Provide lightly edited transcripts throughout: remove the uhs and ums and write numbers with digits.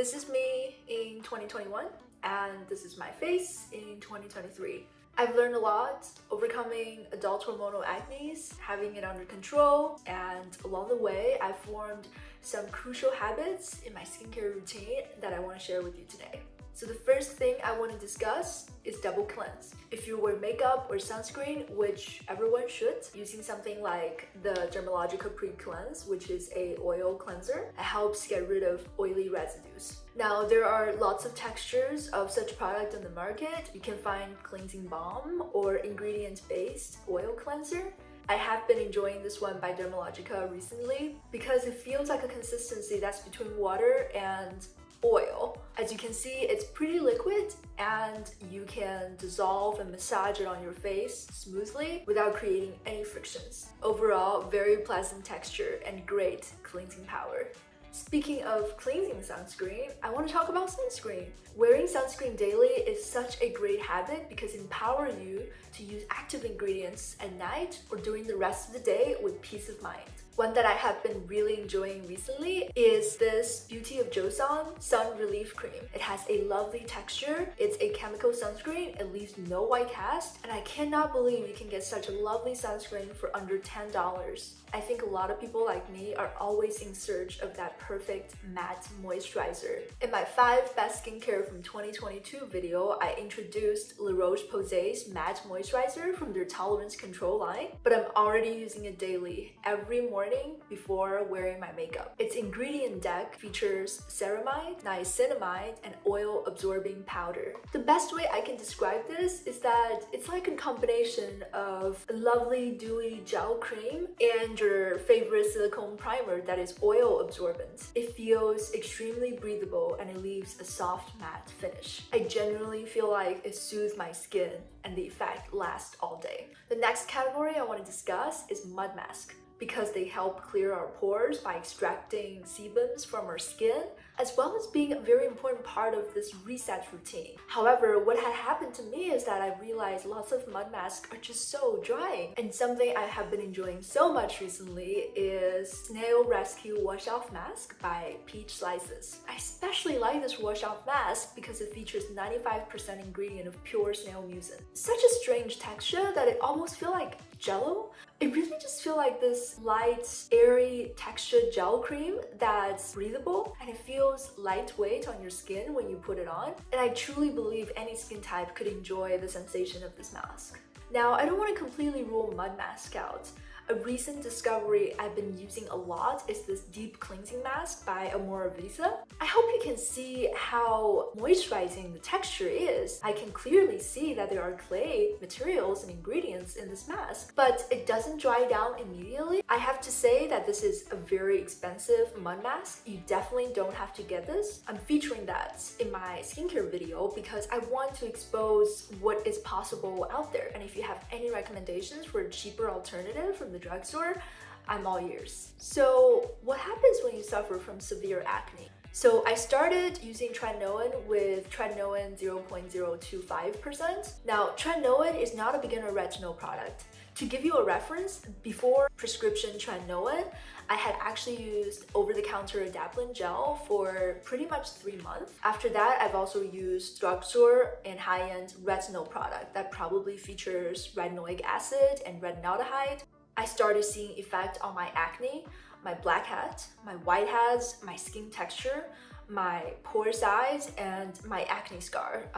This is me in 2021, and this is my face in 2023. I've learned a lot, overcoming adult hormonal acne, having it under control, and along the way, I've formed some crucial habits in my skincare routine that I want to share with you today. So the first thing I want to discuss is double cleanse. If you wear makeup or sunscreen, which everyone should, using something like the Dermalogica PreCleanse, which is a oil cleanser, it helps get rid of oily residues. Now, there are lots of textures of such product on the market. You can find cleansing balm or ingredient-based oil cleanser. I have been enjoying this one by Dermalogica recently because it feels like a consistency that's between water and oil. As you can see, it's pretty liquid and you can dissolve and massage it on your face smoothly without creating any frictions. Overall, very pleasant texture and great cleansing power. Speaking of cleansing sunscreen, I want to talk about sunscreen. Wearing sunscreen daily is such a great habit because it empowers you to use active ingredients at night or during the rest of the day with peace of mind. One that I have been really enjoying recently is this Beauty of Joseon Sun Relief Cream. It has a lovely texture, it's a chemical sunscreen, it leaves no white cast, and I cannot believe you can get such a lovely sunscreen for under $10. I think a lot of people like me are always in search of that perfect matte moisturizer. In my 5 best skincare from 2022 video, I introduced Roche-Posay's matte moisturizer from their tolerance control line, but I'm already using it daily, every morning before wearing my makeup. Its ingredient deck features ceramide, niacinamide, and oil-absorbing powder. The best way I can describe this is that it's like a combination of a lovely dewy gel cream and your favorite silicone primer that is oil absorbent. It feels extremely breathable and it leaves a soft matte finish. I genuinely feel like it soothes my skin and the effect lasts all day. The next category I want to discuss is mud mask, because they help clear our pores by extracting sebums from our skin, as well as being a very important part of this reset routine. However, what had happened to me is that I realized lots of mud masks are just so drying. And something I have been enjoying so much recently is Snail Rescue Wash Off Mask by Peach Slices. I especially like this wash off mask because it features 95% ingredient of pure snail mucin. Such a strange texture that it almost feels like jello. It really just feels like this light, airy textured gel cream that's breathable and it feels lightweight on your skin when you put it on. And I truly believe any skin type could enjoy the sensation of this mask. Now, I don't want to completely rule mud mask out. A recent discovery I've been using a lot is this deep cleansing mask by Omorovicza. I hope you can see how moisturizing the texture is. I can clearly see that there are clay materials and ingredients in this mask, but it doesn't dry down immediately. I have to say that this is a very expensive mud mask. You definitely don't have to get this. I'm featuring that in my skincare video because I want to expose what is possible out there. And if you have any recommendations for a cheaper alternative from the drugstore, I'm all ears. So what happens when you suffer from severe acne? So I started using Tretinoin with Tretinoin 0.025%. Now, Tretinoin is not a beginner retinol product. To give you a reference, before prescription Tretinoin, I had actually used over-the-counter adapalene gel for pretty much 3 months. After that, I've also used drugstore and high-end retinol product that probably features retinoic acid and retinaldehyde. I started seeing effect on my acne, my blackheads, my whiteheads, my skin texture, my pore size, and my acne scar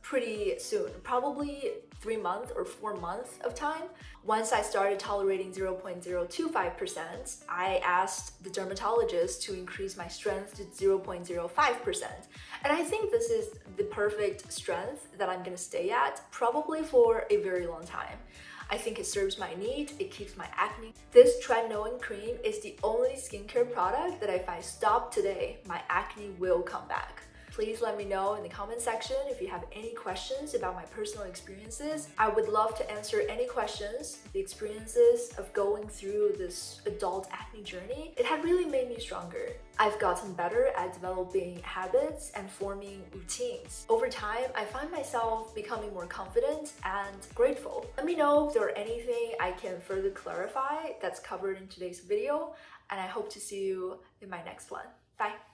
pretty soon, probably 3 months or 4 months of time. Once I started tolerating 0.025%, I asked the dermatologist to increase my strength to 0.05%. And I think this is the perfect strength that I'm gonna stay at probably for a very long time. I think it serves my need, it keeps my acne. This Tretinoin cream is the only skincare product that if I stop today, my acne will come back. Please let me know in the comment section if you have any questions about my personal experiences. I would love to answer any questions. The experiences of going through this adult acne journey, it had really made me stronger. I've gotten better at developing habits and forming routines. Over time, I find myself becoming more confident and grateful. Let me know if there are anything I can further clarify that's covered in today's video, and I hope to see you in my next one. Bye!